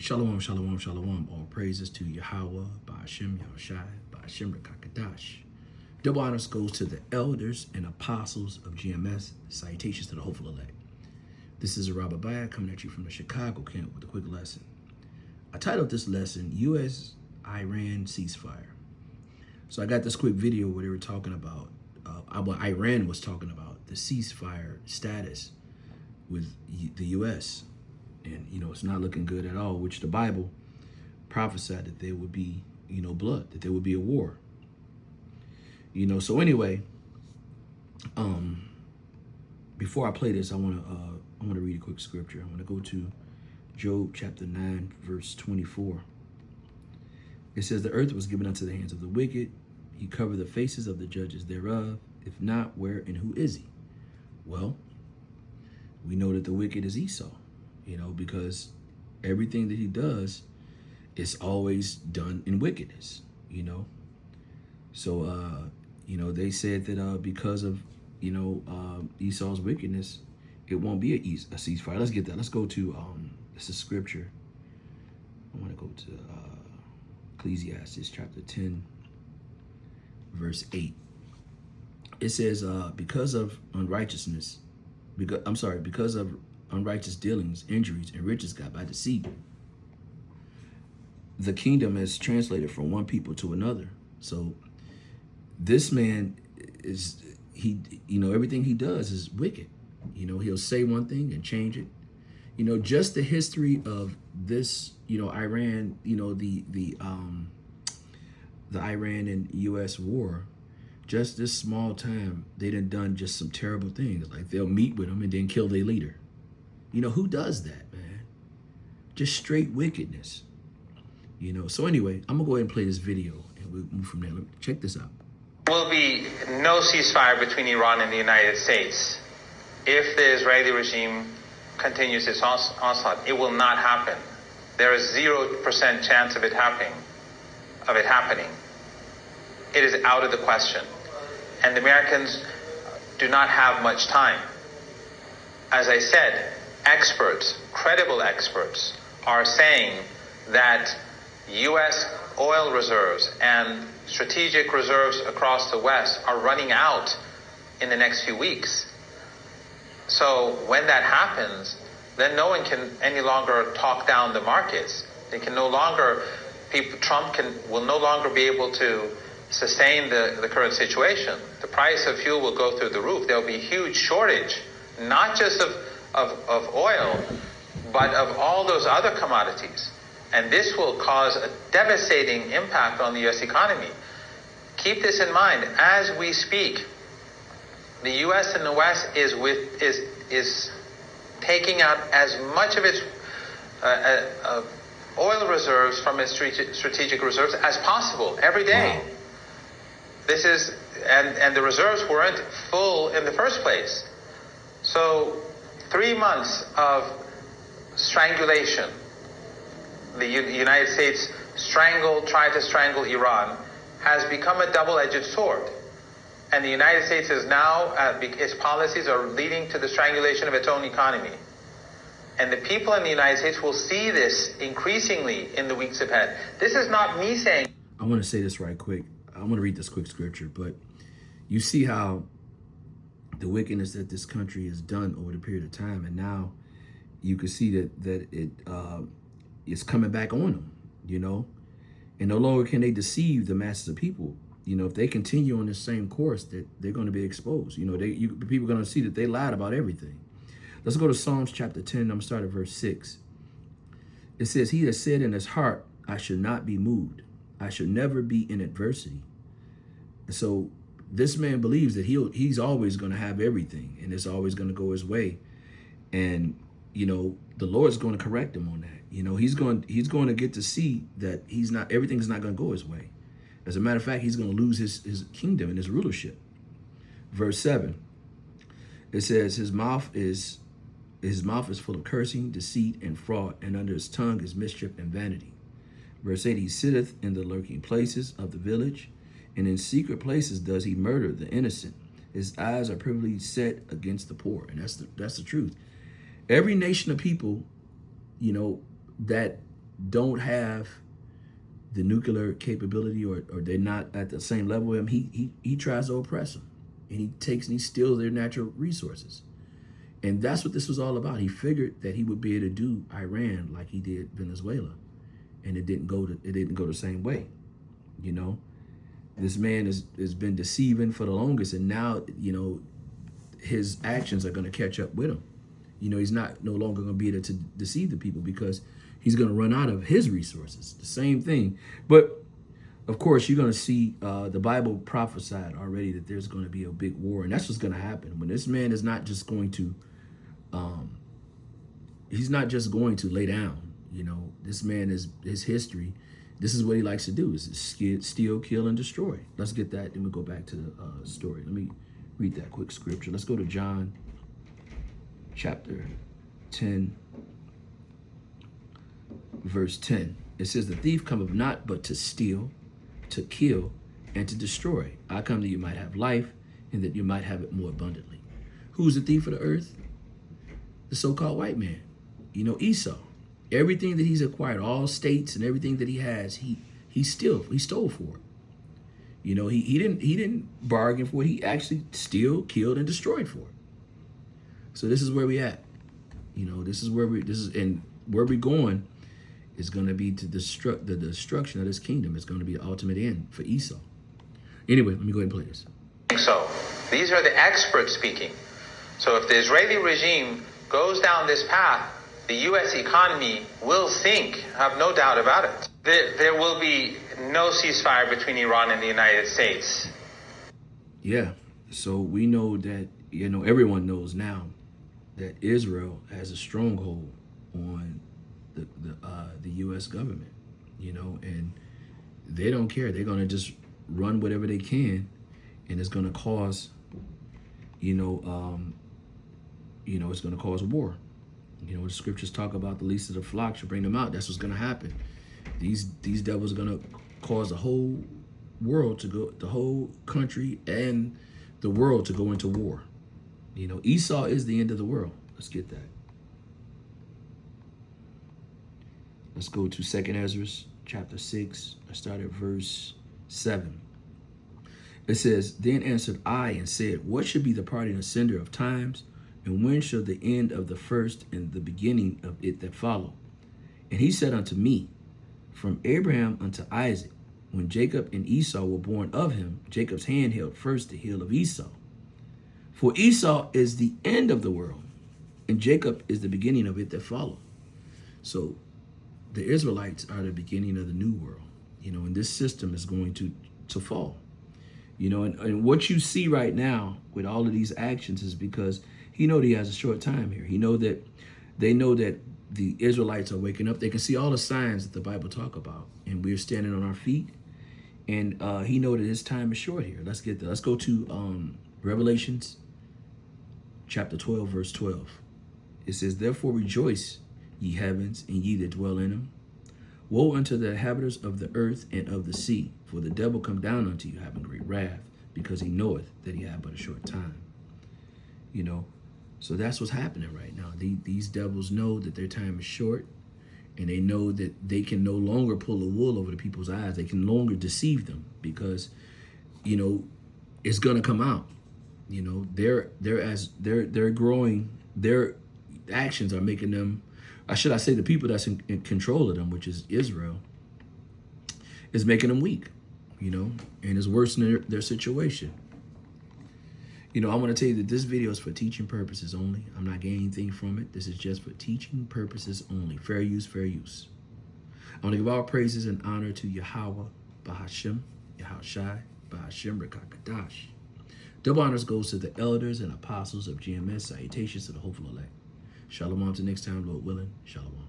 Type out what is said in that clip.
Shalom, shalom, shalom. All praises to Yahweh, Ba'ashem, Yahushai, Ba'ashem Rakakadash. Double honors goes to the elders and apostles of GMS. Salutations to the hopeful elect. This is Arabiah coming at you from the Chicago camp with a quick lesson. I titled this lesson, U.S.-Iran Ceasefire. So I got this quick video where they were talking about, Iran was talking about the ceasefire status with the U.S., and, it's not looking good at all, which the Bible prophesied that there would be, blood, that there would be a war. So anyway, before I play this, I want to read a quick scripture. I want to go to Job chapter 9, verse 24. It says, the earth was given unto the hands of the wicked. He covered the faces of the judges thereof. If not, where and who is he? Well, we know that the wicked is Esau. Because everything that he does is always done in wickedness, So, they said that because of, Esau's wickedness, it won't be a ceasefire. Let's get that. Let's go to, this is scripture. I want to go to Ecclesiastes chapter 10, verse 8. It says, because of unrighteous dealings, injuries, and riches got by deceit, the kingdom is translated from one people to another. So this man is, everything he does is wicked. He'll say one thing and change it. Just the history of this, Iran, the Iran and U.S. war, just this small time, they done just some terrible things. Like they'll meet with them and then kill their leader. Who does that, man? Just straight wickedness. So anyway, I'm gonna go ahead and play this video and we'll move from there. Check this out. There will be no ceasefire between Iran and the United States if the Israeli regime continues its onslaught. It will not happen. There is 0% chance of it happening. It is out of the question. And the Americans do not have much time. As I said, experts, credible experts, are saying that U.S. oil reserves and strategic reserves across the West are running out in the next few weeks. So when that happens, then no one can any longer talk down the markets. Trump will no longer be able to sustain the current situation. The price of fuel will go through the roof. There will be a huge shortage, not just of oil, but of all those other commodities. And this will cause a devastating impact on the U.S. economy. Keep this in mind. As we speak, the U.S. and the West is taking out as much of its oil reserves from its strategic reserves as possible every day. Wow. This is, and the reserves weren't full in the first place. So 3 months of strangulation. The United States tried to strangle Iran, has become a double-edged sword. And the United States is now, its policies are leading to the strangulation of its own economy. And the people in the United States will see this increasingly in the weeks ahead. This is not me saying. I want to say this right quick. I want to read this quick scripture, but you see how the wickedness that this country has done over the period of time, and now you can see that it is coming back on them, and no longer can they deceive the masses of people. If they continue on this same course, that they're going to be exposed. People are going to see that they lied about everything. Let's go to Psalms chapter 10. I'm going to start at verse 6. It says, he has said in his heart, I shall not be moved. I shall never be in adversity. And so this man believes that he's always going to have everything and it's always going to go his way. And, the Lord's going to correct him on that. He's going to get to see that everything's not going to go his way. As a matter of fact, he's going to lose his kingdom and his rulership. Verse 7, it says, his mouth is full of cursing, deceit, and fraud, and under his tongue is mischief and vanity. Verse 8, he sitteth in the lurking places of the village, and in secret places does he murder the innocent. His eyes are privily set against the poor. And that's the truth. Every nation of people, that don't have the nuclear capability, or they're not at the same level with him, he tries to oppress them. And he takes and he steals their natural resources. And that's what this was all about. He figured that he would be able to do Iran like he did Venezuela. And it didn't go the same way. You know, this man has been deceiving for the longest, and now, you know, his actions are going to catch up with him. You know, he's no longer going to be able to deceive the people because he's going to run out of his resources. The same thing. But of course, you're going to see the Bible prophesied already that there's going to be a big war, and that's what's going to happen. When this man is not just going to, he's not just going to lay down. You know, this man is his history. This is what he likes to do: is steal, kill, and destroy. Let's get that. Then we go back to the story. Let me read that quick scripture. Let's go to John chapter 10, verse 10. It says, "The thief cometh not but to steal, to kill, and to destroy. I come that you might have life, and that you might have it more abundantly." Who's the thief of the earth? The so-called white man. You know, Esau. Everything that he's acquired, all states and everything that he has, he stole for it. You know, he didn't bargain for it. He actually steal, killed, and destroyed for it. So this is where we at. You know, and where we're going is going to be to the destruction of this kingdom. It's going to be the ultimate end for Esau. Anyway, let me go ahead and play this. So these are the experts speaking. So if the Israeli regime goes down this path, the U.S. economy will sink. I have no doubt about it. There will be no ceasefire between Iran and the United States. Yeah. So we know that, you know, everyone knows now that Israel has a stronghold on the U.S. government, you know, and they don't care. They're going to just run whatever they can, and it's going to cause, it's going to cause war. You know, the scriptures talk about the least of the flock should bring them out. That's what's going to happen. These devils are going to cause the whole world the whole country and the world to go into war. You know, Esau is the end of the world. Let's get that. Let's go to 2 Ezra chapter 6. I start at verse 7. It says, "Then answered I and said, what should be the parting asunder of times? And when shall the end of the first and the beginning of it that follow? And he said unto me, from Abraham unto Isaac, when Jacob and Esau were born of him, Jacob's hand held first the heel of Esau. For Esau is the end of the world, and Jacob is the beginning of it that follow." So the Israelites are the beginning of the new world, you know, and this system is going to fall. You know, and what you see right now with all of these actions is because he know that he has a short time here. They know that the Israelites are waking up. They can see all the signs that the Bible talk about, and we're standing on our feet. And he know that his time is short here. Let's get there. Let's go to Revelations chapter 12, verse 12. It says, "Therefore rejoice, ye heavens, and ye that dwell in them. Woe unto the inhabitants of the earth and of the sea, for the devil come down unto you, having great wrath, because he knoweth that he hath but a short time." You know, so that's what's happening right now. These devils know that their time is short, and they know that they can no longer pull the wool over the people's eyes. They can no longer deceive them because, you know, it's gonna come out. You know, they're growing. Their actions are making them. Should I say the people that's in control of them, which is Israel, is making them weak. You know, and it's worsening their situation. You know, I want to tell you that this video is for teaching purposes only. I'm not getting anything from it. This is just for teaching purposes only. Fair use, fair use. I want to give all praises and honor to Yahweh, Bahashim, Yahushai, Bahashim, Rekakadash. Double honors goes to the elders and apostles of GMS. Salutations to the hopeful elect. Shalom till next time, Lord willing. Shalom.